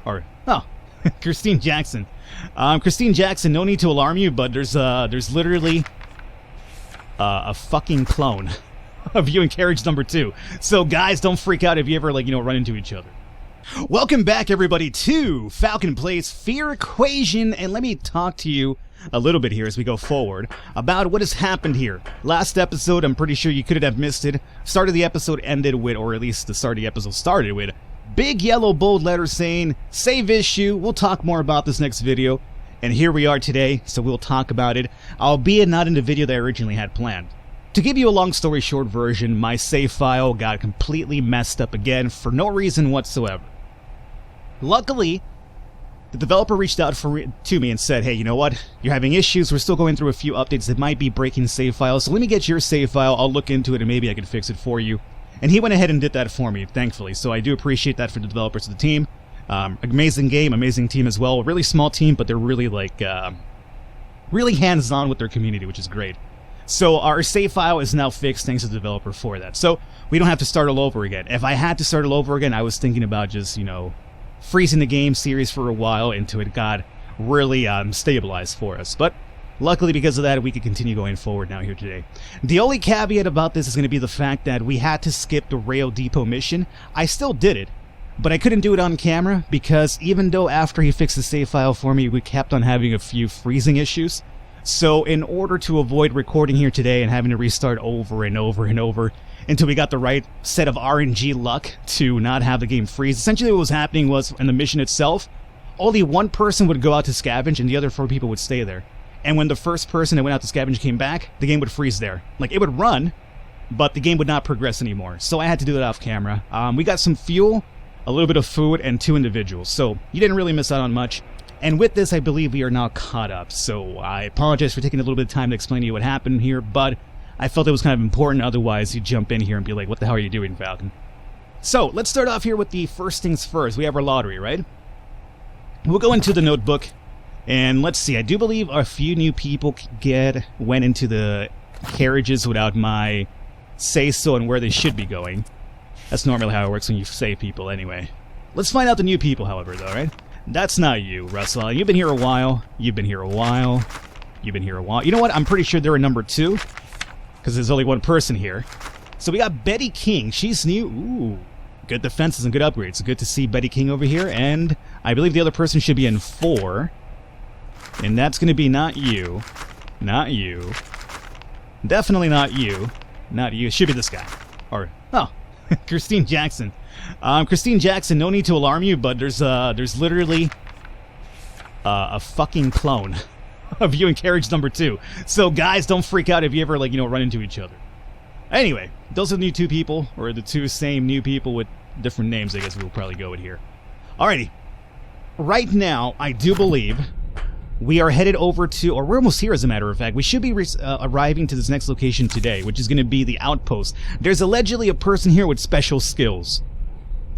Or, oh, Christine Jackson. Christine Jackson, no need to alarm you, but there's literally a fucking clone of you in carriage number 2. So guys, don't freak out if you ever, run into each other. Welcome back, everybody, to Falcon Plays Fear Equation, and let me talk to you a little bit here as we go forward about what has happened here. Last episode, I'm pretty sure you couldn't have missed it. Start of the episode ended with, or at least the start of the episode started with, big yellow bold letters saying, save issue. We'll talk more about this next video. And here we are today, so we'll talk about it, albeit not in the video that I originally had planned. To give you a long story short version, my save file got completely messed up again for no reason whatsoever. Luckily, the developer reached out to me and said, hey, you know what? You're having issues. We're still going through a few updates that might be breaking save files, so let me get your save file. I'll look into it and maybe I can fix it for you. And he went ahead and did that for me, thankfully. So I do appreciate that for the developers of the team. Amazing game, amazing team as well. Really small team, but they're really really hands-on with their community, which is great. So our save file is now fixed thanks to the developer for that. So we don't have to start all over again. If I had to start all over again, I was thinking about just, freezing the game series for a while until it got really stabilized for us. But luckily, because of that, we could continue going forward now here today. The only caveat about this is going to be the fact that we had to skip the rail depot mission. I still did it, but I couldn't do it on camera because even though after he fixed the save file for me, we kept on having a few freezing issues. So in order to avoid recording here today and having to restart over and over and over until we got the right set of RNG luck to not have the game freeze, essentially what was happening was in the mission itself, only one person would go out to scavenge and the other 4 people would stay there. And when the first person that went out to scavenge came back, the game would freeze there. It would run, but the game would not progress anymore. So I had to do that off camera. We got some fuel, a little bit of food, and 2 individuals. So you didn't really miss out on much. And with this, I believe we are now caught up. So I apologize for taking a little bit of time to explain to you what happened here, but I felt it was kind of important. Otherwise, you jump in here and be like, what the hell are you doing, Falcon? So let's start off here with the first things first. We have our lottery, right? We'll go into the notebook. And let's see, I do believe a few new people went into the carriages without my say-so on where they should be going. That's normally how it works when you save people anyway. Let's find out the new people, however, though, right? That's not you, Russell. You've been here a while. You've been here a while. You've been here a while. You know what? I'm pretty sure they're in number 2, because there's only one person here. So we got Betty King. She's new. Ooh, good defenses and good upgrades. Good to see Betty King over here. And I believe the other person should be in 4. And that's going to be not you. Not you. Definitely not you. Not you. It should be this guy. Or, oh, Christine Jackson. Christine Jackson, no need to alarm you, but there's literally a fucking clone of you in carriage number 2. So guys, don't freak out if you ever, run into each other. Anyway, those are the new 2 people, or the 2 same new people with different names, I guess we'll probably go with here. Alrighty. Right now, I do believe we are headed over to, or we're almost here as a matter of fact. We should be arriving to this next location today, which is going to be the outpost. There's allegedly a person here with special skills.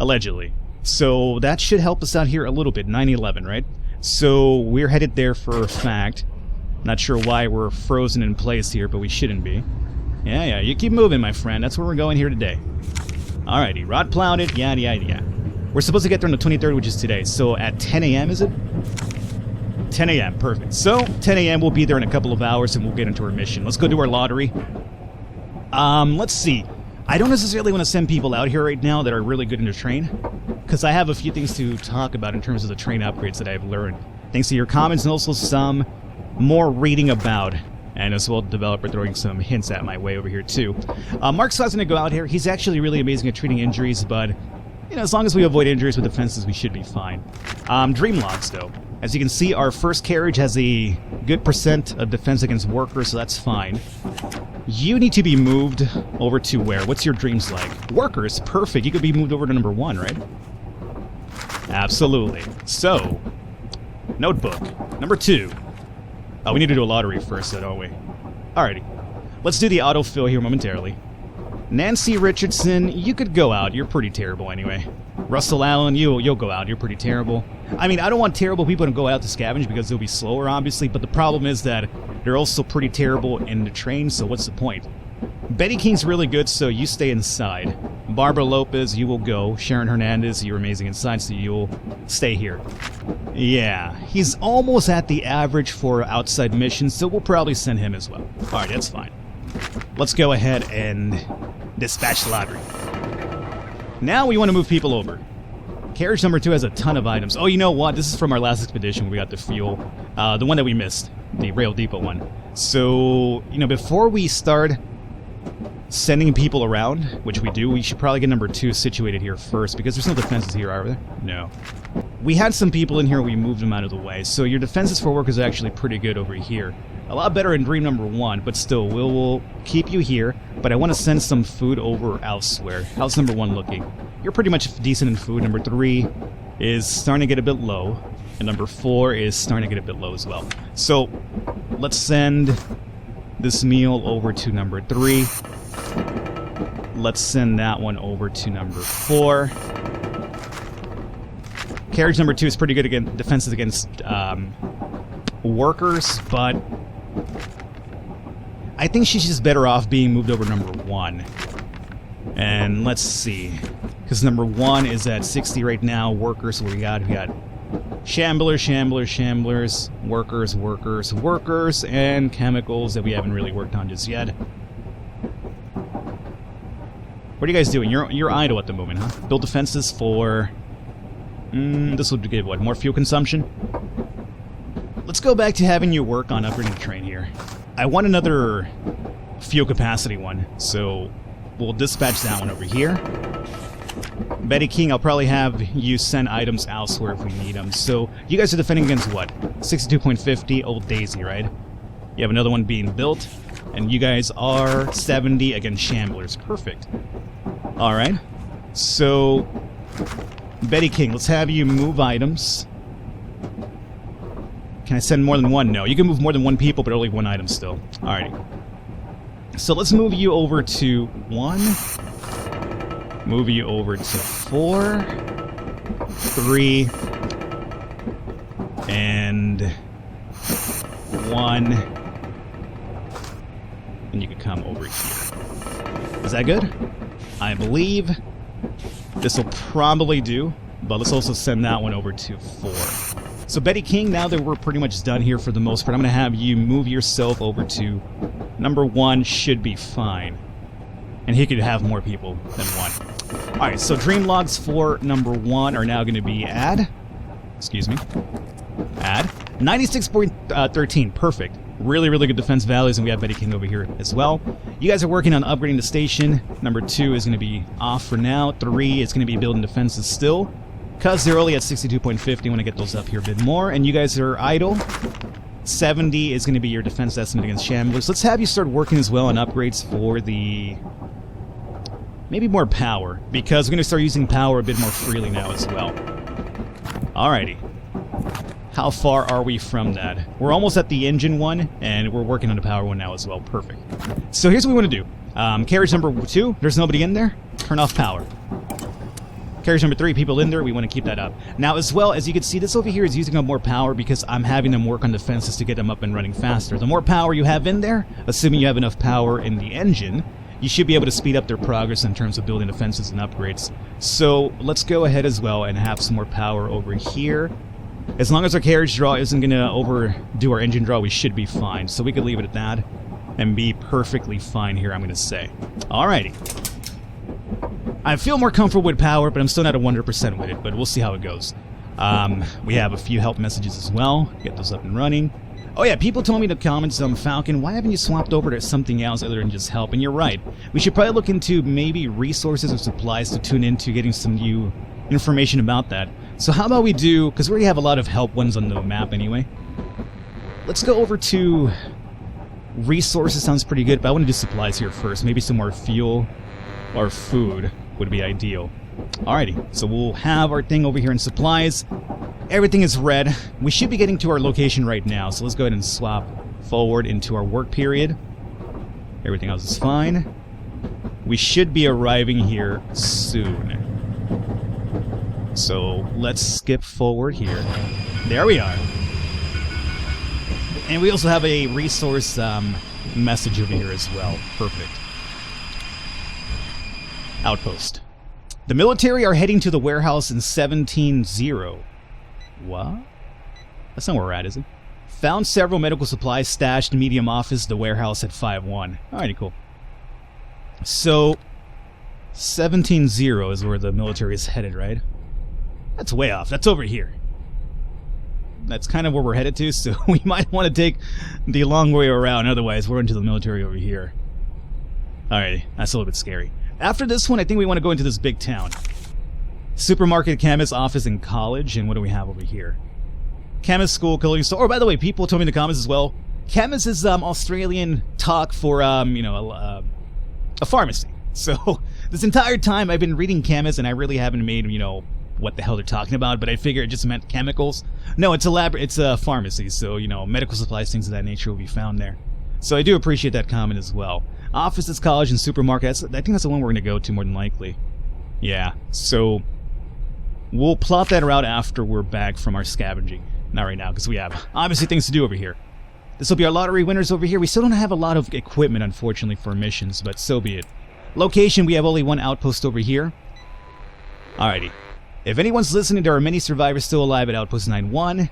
Allegedly. So that should help us out here a little bit. 9/11, right? So we're headed there for a fact. Not sure why we're frozen in place here, but we shouldn't be. Yeah, you keep moving, my friend. That's where we're going here today. Alrighty, rod plowed it, yada yada yada. We're supposed to get there on the 23rd, which is today. So at 10 a.m., is it? 10 a.m., perfect. So 10 a.m. we'll be there in a couple of hours and we'll get into our mission. Let's go do our lottery. Let's see. I don't necessarily want to send people out here right now that are really good in the train, because I have a few things to talk about in terms of the train upgrades that I've learned. Thanks to your comments and also some more reading about, and as well the developer throwing some hints at my way over here too. Mark's not going to go out here. He's actually really amazing at treating injuries, but as long as we avoid injuries with defenses, we should be fine. Dream logs, though. As you can see, our first carriage has a good % of defense against workers, so that's fine. You need to be moved over to where? What's your dreams like? Workers, perfect. You could be moved over to number 1, right? Absolutely. So, notebook, number 2. Oh, we need to do a lottery first, though, don't we? Alrighty. Let's do the autofill here momentarily. Nancy Richardson, you could go out. You're pretty terrible anyway. Russell Allen, you'll go out. You're pretty terrible. I mean, I don't want terrible people to go out to scavenge because they'll be slower, obviously, but the problem is that they're also pretty terrible in the train, so what's the point? Betty King's really good, so you stay inside. Barbara Lopez, you will go. Sharon Hernandez, you're amazing inside, so you'll stay here. Yeah, he's almost at the average for outside missions, so we'll probably send him as well. Alright, that's fine. Let's go ahead and dispatch lottery. Now we want to move people over. Carriage number 2 has a ton of items. Oh, you know what? This is from our last expedition where we got the fuel. The one that we missed. The Rail Depot one. So, before we start sending people around, which we do, we should probably get number 2 situated here first, because there's no defenses here, are there? No. We had some people in here, we moved them out of the way, so your defenses for work is actually pretty good over here. A lot better in dream number 1, but still, we'll keep you here, but I want to send some food over elsewhere. How's number 1 looking? You're pretty much decent in food. Number 3 is starting to get a bit low, and number 4 is starting to get a bit low as well. So, let's send this meal over to number 3. Let's send that one over to number 4. Carriage number 2 is pretty good against defenses against workers, but I think she's just better off being moved over to number 1. And let's see, because number 1 is at 60 right now. Workers, what we got? We got shamblers, workers, and chemicals that we haven't really worked on just yet. What are you guys doing? You're idle at the moment, huh? Build defenses for... this will give what? More fuel consumption? Let's go back to having you work on upgrading the train here. I want another fuel capacity one, so we'll dispatch that one over here. Betty King, I'll probably have you send items elsewhere if we need them. So, you guys are defending against what? 62.50, Old Daisy, right? You have another one being built, and you guys are 70 against Shamblers. Perfect. Alright. So, Betty King, let's have you move items. Can I send more than one? No. You can move more than 1 people, but only 1 item still. Alrighty. So let's move you over to 1. Move you over to 4. 3. And 1. And you can come over here. Is that good? I believe this will probably do, but let's also send that one over to 4. So Betty King, now that we're pretty much done here for the most part, I'm going to have you move yourself over to number 1. Should be fine. And he could have more people than 1. Alright, so dream logs for number 1 are now going to be add. Excuse me. Add. 96.13. Perfect. Really, really good defense values, and we have Betty King over here as well. You guys are working on upgrading the station. Number 2 is going to be off for now. 3 is going to be building defenses still, because they're only at 62.50. I want to get those up here a bit more. And you guys are idle. 70 is going to be your defense estimate against Shamblers. Let's have you start working as well on upgrades for the... maybe more power, because we're going to start using power a bit more freely now as well. Alrighty. How far are we from that? We're almost at the engine one, and we're working on the power one now as well. Perfect. So here's what we want to do. Carriage number 2, there's nobody in there. Turn off power. Carriage number 3, people in there, we want to keep that up. Now, as well, as you can see, this over here is using up more power because I'm having them work on defenses to get them up and running faster. The more power you have in there, assuming you have enough power in the engine, you should be able to speed up their progress in terms of building defenses and upgrades. So, let's go ahead as well and have some more power over here. As long as our carriage draw isn't going to overdo our engine draw, we should be fine. So we could leave it at that and be perfectly fine here, I'm going to say. Alrighty. I feel more comfortable with power, but I'm still not at 100% with it, but we'll see how it goes. We have a few help messages as well. Get those up and running. Oh yeah, people told me in the comments on Falcon, why haven't you swapped over to something else other than just help? And you're right. We should probably look into maybe resources or supplies to tune into getting some new information about that. So how about we do, because we already have a lot of help ones on the map anyway. Let's go over to resources, sounds pretty good, but I want to do supplies here first. Maybe some more fuel or food would be ideal. Alrighty, so we'll have our thing over here in supplies. Everything is red. We should be getting to our location right now, so let's go ahead and swap forward into our work period. Everything else is fine. We should be arriving here soon. So let's skip forward here. There we are. And we also have a resource message over here as well. Perfect. outpost. The military are heading to the warehouse in 17-0. What? That's not where we're at, is it? Found several medical supplies stashed in medium office, the warehouse at 5-1. Alrighty, cool. So, 17-0 is where the military is headed, right? That's way off. That's over here. That's kind of where we're headed to, so we might want to take the long way around. Otherwise, we're into the military over here. Alright, that's a little bit scary. After this one, I think we want to go into this big town. Supermarket, chemist, office, and college. And what do we have over here? Chemist, school, clothing store. Oh, by the way, people told me in the comments as well. Chemist is Australian talk for, a pharmacy. So, this entire time I've been reading chemist, and I really haven't made, what the hell they're talking about, but I figured it just meant chemicals. No, it's a pharmacy, so, medical supplies, things of that nature will be found there. So I do appreciate that comment as well. Offices, college, and supermarket, I think that's the one we're going to go to more than likely. Yeah, so we'll plot that route after we're back from our scavenging. Not right now, because we have obviously things to do over here. This will be our lottery winners over here. We still don't have a lot of equipment, unfortunately, for missions, but so be it. Location, we have only one outpost over here. Alrighty. If anyone's listening, there are many survivors still alive at Outpost 9-1.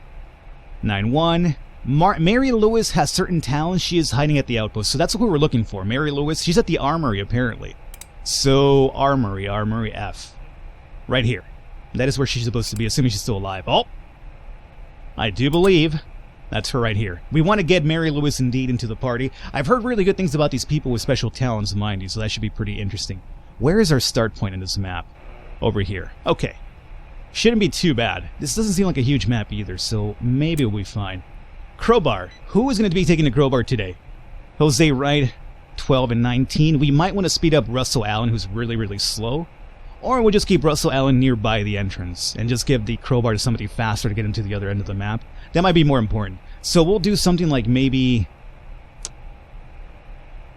9-1. Mary Lewis has certain talents. She is hiding at the outpost. So that's what we're looking for. Mary Lewis. She's at the armory, apparently. So, armory F. Right here. That is where she's supposed to be, assuming she's still alive. Oh! I do believe that's her right here. We want to get Mary Lewis indeed into the party. I've heard really good things about these people with special talents, mind you, so that should be pretty interesting. Where is our start point in this map? Over here. Okay. Shouldn't be too bad. This doesn't seem like a huge map either, so maybe we'll be fine. Crowbar. Who is going to be taking the crowbar today? Jose Wright, 12 and 19. We might want to speed up Russell Allen, who's really, really slow. Or we'll just keep Russell Allen nearby the entrance and just give the crowbar to somebody faster to get him to the other end of the map. That might be more important. So we'll do something like maybe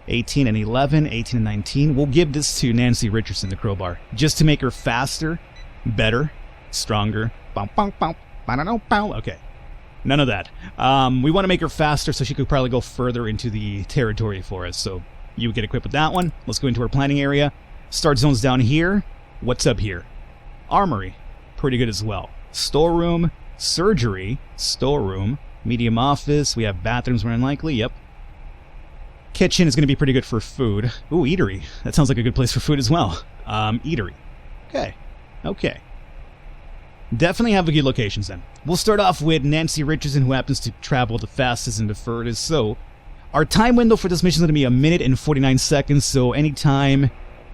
18 and 11, 18 and 19. We'll give this to Nancy Richardson, the crowbar, just to make her faster, better, stronger. Okay. None of that. We want to make her faster so she could probably go further into the territory for us. So you get equipped with that one. Let's go into our planning area. Start zones down here. What's up here? Armory. Pretty good as well. Storeroom. Surgery. Storeroom. Medium office. We have bathrooms more than likely. Yep. Kitchen is going to be pretty good for food. Ooh, eatery. That sounds like a good place for food as well. Eatery. Okay. Okay. Definitely have a good locations then. We'll start off with Nancy Richardson, who happens to travel the fastest and the furthest. So, our time window for this mission is going to be 1 minute and 49 seconds. So, any time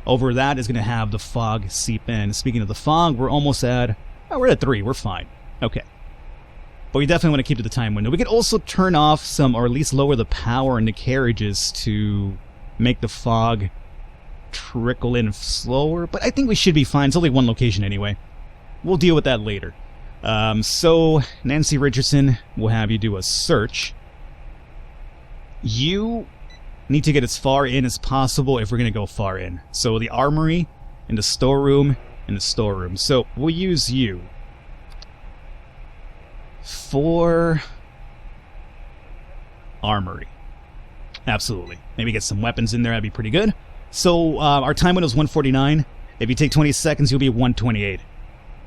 over that is going to have the fog seep in. Speaking of the fog, we're almost at... Oh, we're at 3. We're fine. Okay. But we definitely want to keep to the time window. We could also turn off some, or at least lower the power in the carriages to make the fog trickle in slower. But I think we should be fine. It's only one location anyway. We'll deal with that later. So, Nancy Richardson, we'll have you do a search. You need to get as far in as possible if we're going to go far in. So, the armory, and the storeroom, and the storeroom. So, we'll use you for armory. Absolutely. Maybe get some weapons in there, that'd be pretty good. So, our time window is 149. If you take 20 seconds, you'll be 128.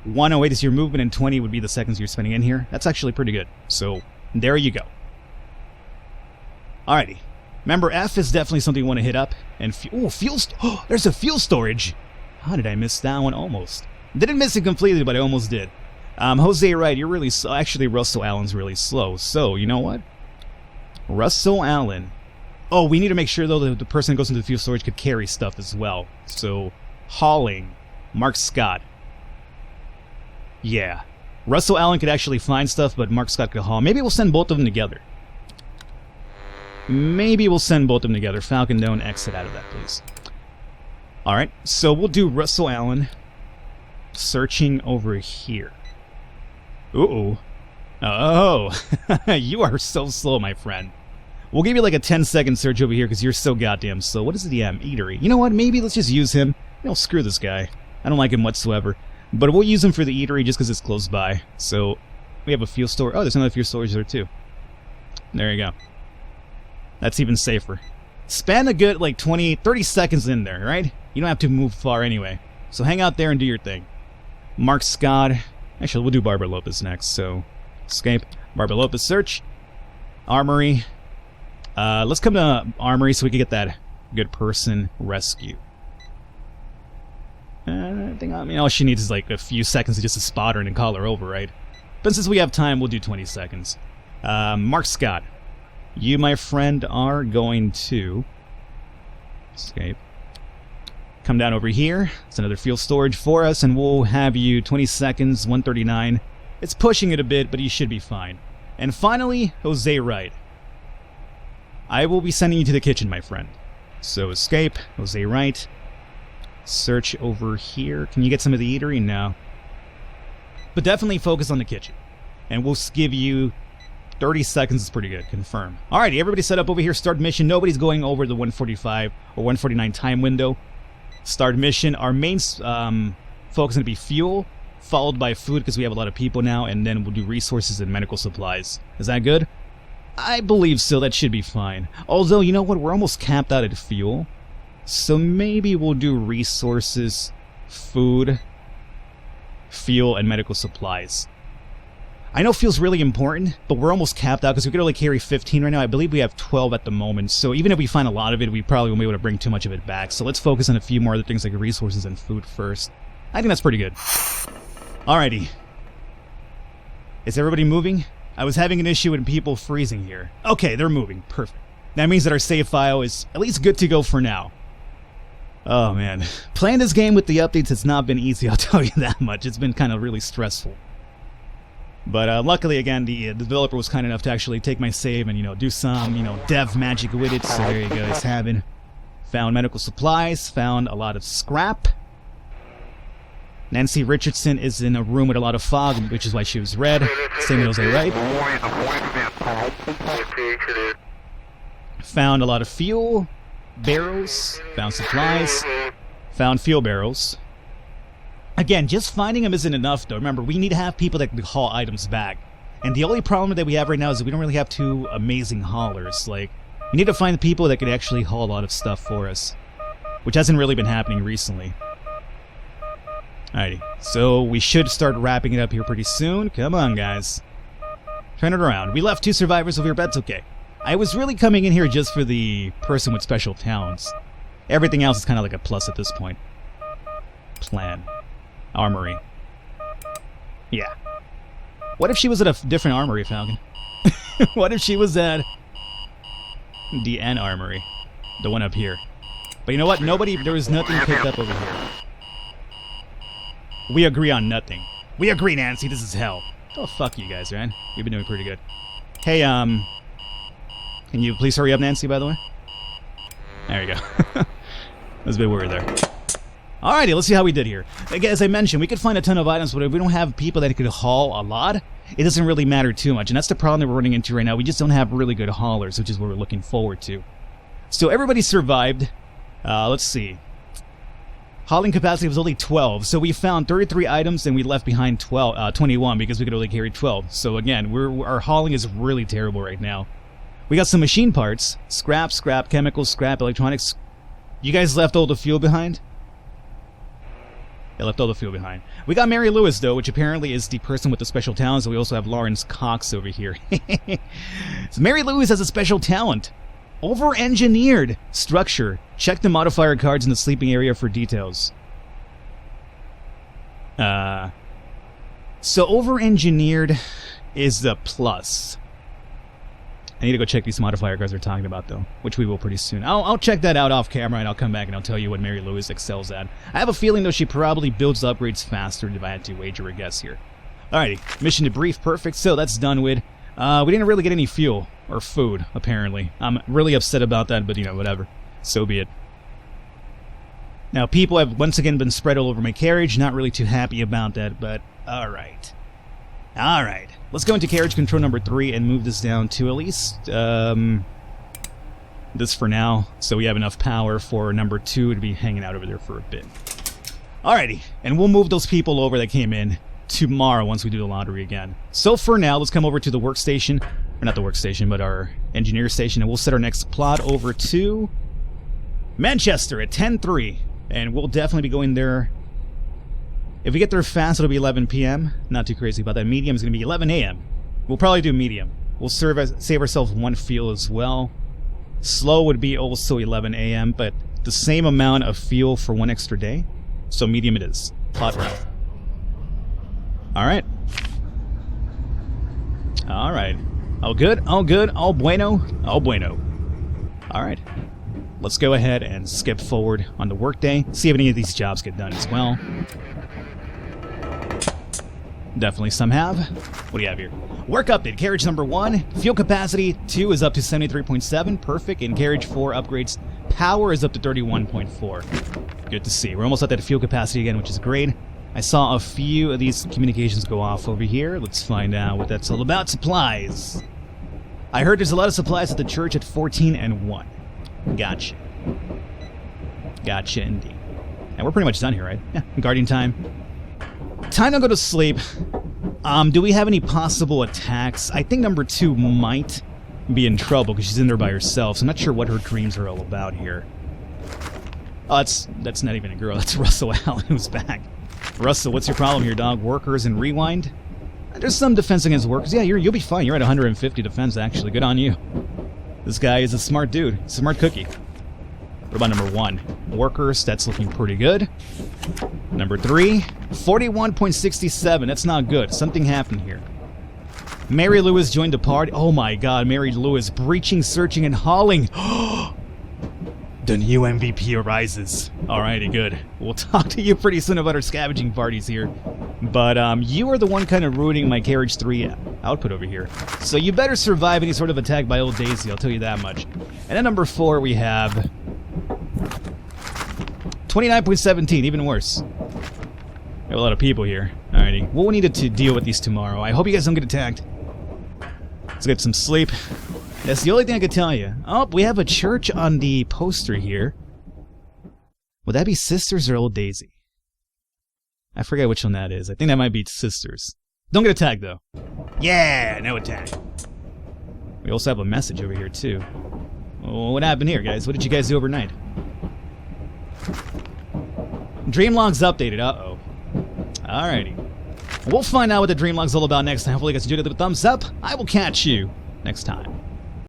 108 is your movement, and 20 would be the seconds you're spending in here. That's actually pretty good. So, there you go. Alrighty. Remember, F is definitely something you want to hit up. And there's a fuel storage. How did I miss that one? Almost. Didn't miss it completely, but I almost did. Jose Wright, you're really slow. Actually, Russell Allen's really slow. So, you know what? Russell Allen. Oh, we need to make sure, though, that the person that goes into the fuel storage could carry stuff as well. So, hauling. Mark Scott. Yeah. Russell Allen could actually find stuff, but Mark Scott could haul. Maybe we'll send both of them together. Falcon, don't exit out of that, please. Alright, so we'll do Russell Allen searching over here. Uh-oh. Oh, you are so slow, my friend. We'll give you like a 10-second search over here because you're so goddamn slow. What is the eatery? You know what? Maybe let's just use him. Screw this guy. I don't like him whatsoever. But we'll use him for the eatery just because it's close by. So, we have a fuel storage. Oh, there's another fuel storage there too. There you go. That's even safer. Spend a good, like, 20, 30 seconds in there, right? You don't have to move far anyway. So hang out there and do your thing. Mark Scott. Actually, we'll do Barbara Lopez next. So, escape. Barbara Lopez search. Armory. Let's come to Armory so we can get that good person rescue. I think, all she needs is like a few seconds to just spot her and then call her over, right? But since we have time, we'll do 20 seconds. Mark Scott. You, my friend, are going to... escape. Come down over here. It's another fuel storage for us, and we'll have you 20 seconds, 139. It's pushing it a bit, but you should be fine. And finally, Jose Wright. I will be sending you to the kitchen, my friend. So escape, Jose Wright. Search over here. Can you get some of the eatery? No. But definitely focus on the kitchen. And we'll give you 30 seconds. Is pretty good. Confirm. Alrighty, everybody set up over here. Start mission. Nobody's going over the 145 or 149 time window. Start mission. Our main focus is going to be fuel, followed by food because we have a lot of people now, and then we'll do resources and medical supplies. Is that good? I believe so. That should be fine. Although, you know what? We're almost capped out at fuel. So maybe we'll do resources, food, fuel, and medical supplies. I know fuel's really important, but we're almost capped out because we could only carry 15 right now. I believe we have 12 at the moment, so even if we find a lot of it, we probably won't be able to bring too much of it back. So let's focus on a few more other things like resources and food first. I think that's pretty good. Alrighty. Is everybody moving? I was having an issue with people freezing here. Okay, they're moving. Perfect. That means that our save file is at least good to go for now. Oh man. Playing this game with the updates has not been easy, I'll tell you that much. It's been kind of really stressful. But luckily, again, the developer was kind enough to actually take my save and, do some, dev magic with it. So there you go, it's happened. Found medical supplies, found a lot of scrap. Nancy Richardson is in a room with a lot of fog, which is why she was red. Same with Jose Wright. Found a lot of fuel, barrels, found supplies, found fuel barrels. Again, just finding them isn't enough, though. Remember, we need to have people that can haul items back. And the only problem that we have right now is that we don't really have two amazing haulers. Like, we need to find people that can actually haul a lot of stuff for us, which hasn't really been happening recently. Alrighty, so we should start wrapping it up here pretty soon. Come on, guys. Turn it around. We left 2 survivors over here, but that's okay. I was really coming in here just for the person with special talents. Everything else is kind of like a plus at this point. Plan. Armory. Yeah. What if she was at a different armory, Falcon? What if she was at the N armory? The one up here. But you know what? There was nothing picked up over here. We agree on nothing. We agree, Nancy. This is hell. Oh, fuck you guys, man. You've been doing pretty good. Hey, can you please hurry up, Nancy, by the way? There you go. I was a bit worried there. Alrighty, let's see how we did here. Again, as I mentioned, we could find a ton of items, but if we don't have people that could haul a lot, it doesn't really matter too much. And that's the problem that we're running into right now. We just don't have really good haulers, which is what we're looking forward to. So everybody survived. Let's see. Hauling capacity was only 12, so we found 33 items and we left behind 21 because we could only carry 12. So again, our hauling is really terrible right now. We got some machine parts, scrap, chemicals, scrap, electronics. You guys left all the fuel behind? Yeah, left all the fuel behind. We got Mary Lewis, though, which apparently is the person with the special talents. So we also have Lawrence Cox over here. So Mary Lewis has a special talent. Over-engineered structure. Check the modifier cards in the sleeping area for details. So over-engineered is the plus. I need to go check these modifier cards we're talking about, though, which we will pretty soon. I'll check that out off camera, and I'll come back and I'll tell you what Mary Lewis excels at. I have a feeling, though, she probably builds upgrades faster if I had to wager a guess here. Alrighty, mission debrief, perfect. So that's done with. We didn't really get any fuel or food, apparently. I'm really upset about that, but whatever. So be it. Now, people have once again been spread all over my carriage. Not really too happy about that, but alright. Alright. Let's go into carriage control number 3 and move this down to at least this for now, so we have enough power for number 2 to be hanging out over there for a bit. Alrighty, and we'll move those people over that came in tomorrow once we do the lottery again. So for now, let's come over to the workstation, or not the workstation, but our engineer station, and we'll set our next plot over to Manchester at 10-3. And we'll definitely be going there. If we get there fast, it'll be 11 p.m. Not too crazy about that. Medium is going to be 11 a.m. We'll probably do medium. We'll save ourselves one fuel as well. Slow would be also 11 a.m., but the same amount of fuel for one extra day. So medium it is. Hot round. Alright. Alright. All good, all good, all bueno, all bueno. Alright. Let's go ahead and skip forward on the workday. See if any of these jobs get done as well. Definitely some have. What do you have here? Work update. Carriage number 1. Fuel capacity 2 is up to 73.7. Perfect. And carriage 4 upgrades. Power is up to 31.4. Good to see. We're almost at that fuel capacity again, which is great. I saw a few of these communications go off over here. Let's find out what that's all about. Supplies. I heard there's a lot of supplies at the church at 14 and 1. Gotcha. Gotcha indeed. And we're pretty much done here, right? Yeah. Guardian time. Time to go to sleep. Do we have any possible attacks? I think number 2 might be in trouble because she's in there by herself, so I'm not sure what her dreams are all about here. Oh, that's not even a girl. That's Russell Allen who's back. Russell, what's your problem here, dog? Workers and rewind? There's some defense against workers. Yeah, you'll be fine. You're at 150 defense, actually. Good on you. This guy is a smart dude. Smart cookie. What about number 1? Workers, that's looking pretty good. Number 3, 41.67. That's not good. Something happened here. Mary Lewis joined the party. Oh my god, Mary Lewis. Breaching, searching, and hauling. The new MVP arises. Alrighty, good. We'll talk to you pretty soon about our scavenging parties here. But you are the one kind of ruining my Carriage 3 output over here. So you better survive any sort of attack by old Daisy, I'll tell you that much. And at number 4 we have 29.17, even worse. We have a lot of people here. Alrighty. We'll need to deal with these tomorrow. I hope you guys don't get attacked. Let's get some sleep. That's the only thing I could tell you. Oh, we have a church on the poster here. Would that be Sisters or Old Daisy? I forget which one that is. I think that might be Sisters. Don't get attacked, though. Yeah, no attack. We also have a message over here, too. Oh, what happened here, guys? What did you guys do overnight? Dreamlog's updated. Uh-oh. Alrighty. We'll find out what the Dreamlog's all about next time. Hopefully you guys enjoyed it with a thumbs up. I will catch you next time.